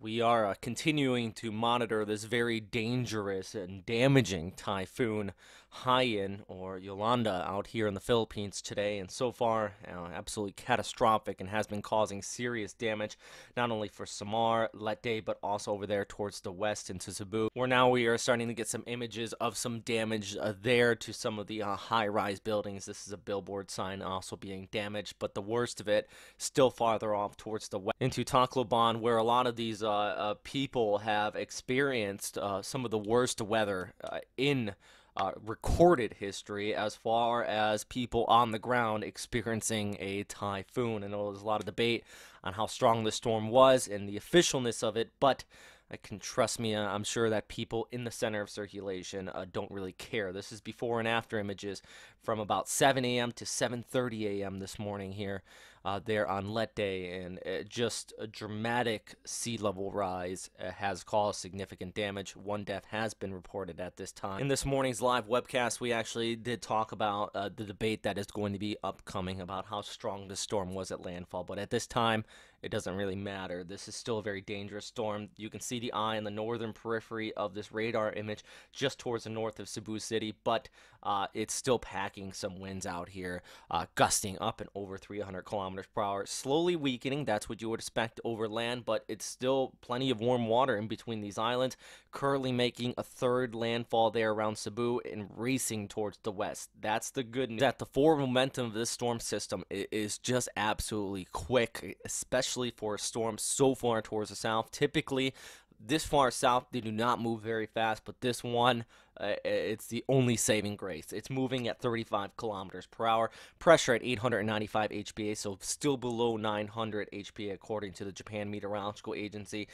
We are continuing to monitor this very dangerous and damaging Typhoon Haiyan or Yolanda out here in the Philippines today, and so far, absolutely catastrophic and has been causing serious damage not only for Samar, Leyte, but also over there towards the west into Cebu, where now we are starting to get some images of some damage there to some of the high-rise buildings. This is a billboard sign also being damaged, but the worst of it still farther off towards the west into Tacloban, where a lot of these people have experienced some of the worst weather in recorded history as far as people on the ground experiencing a typhoon. I know there's a lot of debate on how strong the storm was and the officialness of it, but I can trust me, I'm sure that people in the center of circulation don't really care. This is before and after images from about 7 a.m. to 7:30 a.m. this morning here there on Leyte, and just a dramatic sea level rise has caused significant damage. One death has been reported at this time. In this morning's live webcast, we actually did talk about the debate that is going to be upcoming about how strong the storm was at landfall, but at this time, it doesn't really matter. This is still a very dangerous storm. You can see the eye in the northern periphery of this radar image just towards the north of Cebu City, but it's still packing some winds out here, gusting up and over 300 kilometers per hour, slowly weakening. That's what you would expect over land, but it's still plenty of warm water in between these islands, currently making a third landfall there around Cebu and racing towards the west. That's the good news, that the forward momentum of this storm system is just absolutely quick, especially for a storm so far towards the south. Typically, this far south, they do not move very fast, but this one, it's the only saving grace. It's moving at 35 kilometers per hour, pressure at 895 HPA, so still below 900 HPA according to the Japan Meteorological Agency.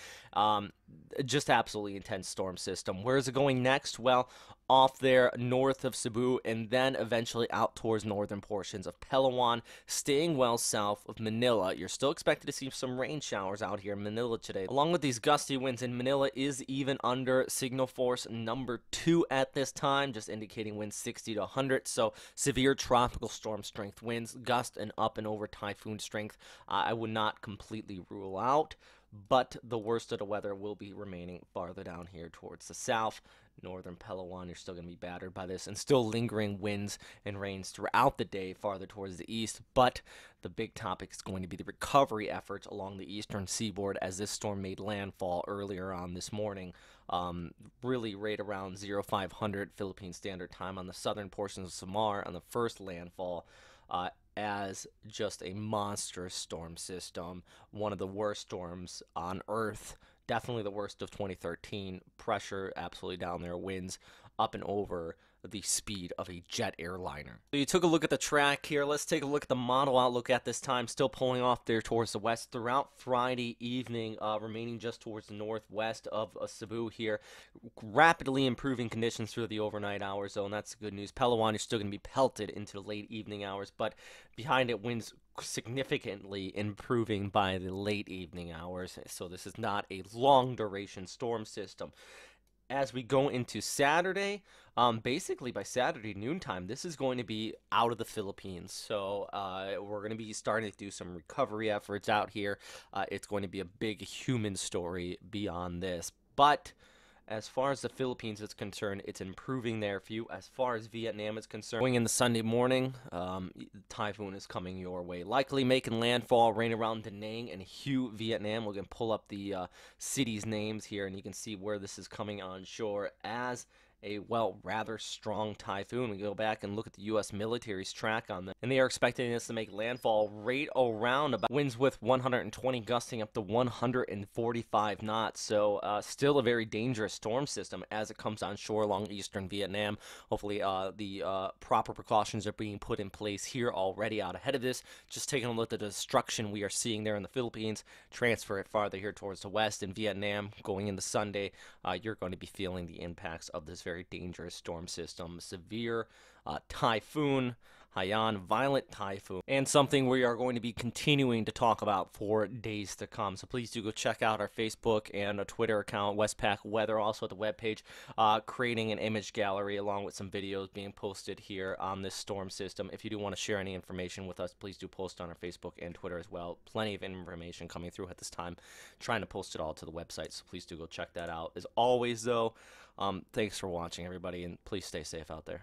Just absolutely intense storm system. Where is it going next? Well, off there north of Cebu, and then eventually out towards northern portions of Palawan, staying well south of Manila. You're still expected to see some rain showers out here in Manila today. Along with these gusty winds, in Manila is even under signal force number 2 at this time, just indicating winds 60 to 100. So severe tropical storm strength winds, gust and up and over typhoon strength. I would not completely rule out, but the worst of the weather will be remaining farther down here towards the south. Northern Palawan, you're still going to be battered by this, and still lingering winds and rains throughout the day farther towards the east. But the big topic is going to be the recovery efforts along the eastern seaboard as this storm made landfall earlier on this morning. Really right around 0500 Philippine Standard Time on the southern portions of Samar on the first landfall. As just a monstrous storm system, one of the worst storms on Earth, definitely the worst of 2013. Pressure absolutely down there, winds up and over the speed of a jet airliner. So you took a look at the track here. Let's take a look at the model outlook at this time. Still pulling off there towards the west throughout Friday evening, remaining just towards the northwest of Cebu here. Rapidly improving conditions through the overnight hours, though, and that's the good news. Palawan is still going to be pelted into the late evening hours, but behind it, winds significantly improving by the late evening hours. So this is not a long duration storm system. As we go into Saturday, basically by Saturday noontime, this is going to be out of the Philippines. So we're going to be starting to do some recovery efforts out here. It's going to be a big human story beyond this. But as far as the Philippines is concerned, it's improving there for you. As far as Vietnam is concerned, going in the Sunday morning, typhoon is coming your way. Likely making landfall right around Da Nang and Hue, Vietnam. We're going to pull up the cities' names here, and you can see where this is coming on shore as a, well, rather strong typhoon. We go back and look at the U.S. military's track on them, and they are expecting this to make landfall right around about winds with 120 gusting up to 145 knots. So still a very dangerous storm system as it comes on shore along eastern Vietnam. Hopefully the proper precautions are being put in place here already out ahead of this. Just taking a look at the destruction we are seeing there in the Philippines, transfer it farther here towards the west in Vietnam. Going into Sunday, you're going to be feeling the impacts of this very dangerous storm system. Severe typhoon Haiyan, Violent Typhoon, and something we are going to be continuing to talk about for days to come. So please do go check out our Facebook and a Twitter account, Westpac Weather, also at the webpage, creating an image gallery along with some videos being posted here on this storm system. If you do want to share any information with us, please do post on our Facebook and Twitter as well. Plenty of information coming through at this time. Trying to post it all to the website, so please do go check that out. As always, though, thanks for watching, everybody, and please stay safe out there.